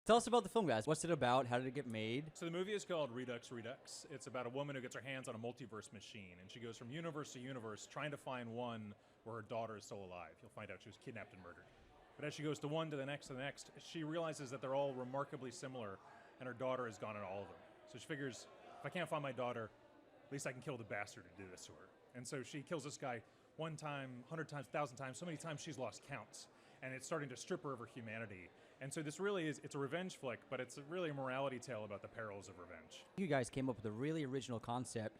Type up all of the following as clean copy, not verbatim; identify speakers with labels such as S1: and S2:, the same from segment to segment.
S1: Tell us about the film, guys. What's it about? How did it get made?
S2: So the movie is called Redux Redux. It's about a woman who gets her hands on a multiverse machine, and she goes from universe to universe trying to find one where her daughter is still alive. You'll find out she was kidnapped and murdered. But as she goes to one to the next, she realizes that they're all remarkably similar, and her daughter is gone in all of them. So she figures, if I can't find my daughter, at least I can kill the bastard who did this to her. And so she kills this guy 1 time, 100 times, 1,000 times, so many times she's lost counts. And it's starting to strip her of her humanity. And so this really is, it's a revenge flick, but it's really a morality tale about the perils of revenge.
S1: You guys came up with a really original concept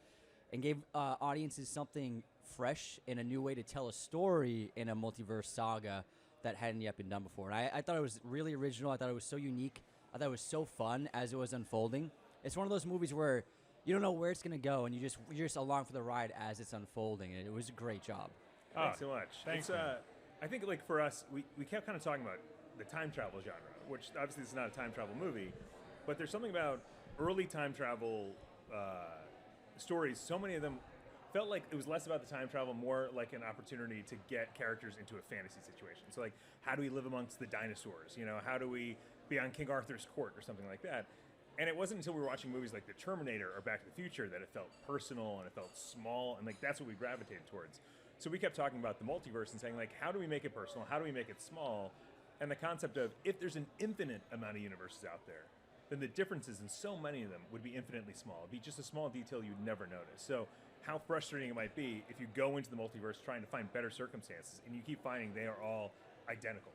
S1: and gave audiences something fresh and a new way to tell a story in a multiverse saga that hadn't yet been done before. And I thought it was really original. I thought it was so unique. I thought it was so fun as it was unfolding. It's one of those movies where you don't know where it's going to go, and you're just along for the ride as it's unfolding. And it was a great job.
S3: Thanks so much.
S2: Thanks.
S3: I think, like, for us, we kept kind of talking about the time travel genre, which obviously this is not a time travel movie, but there's something about early time travel stories. So many of them felt like it was less about the time travel, more like an opportunity to get characters into a fantasy situation. So, like, how do we live amongst the dinosaurs? You know, how do we be on King Arthur's court or something like that? And it wasn't until we were watching movies like The Terminator or Back to the Future that it felt personal and it felt small, and like that's what we gravitated towards. So we kept talking about the multiverse and saying, like, how do we make it personal? How do we make it small? And the concept of, if there's an infinite amount of universes out there, then the differences in so many of them would be infinitely small. It'd be just a small detail you'd never notice. So how frustrating it might be if you go into the multiverse trying to find better circumstances and you keep finding they are all identical.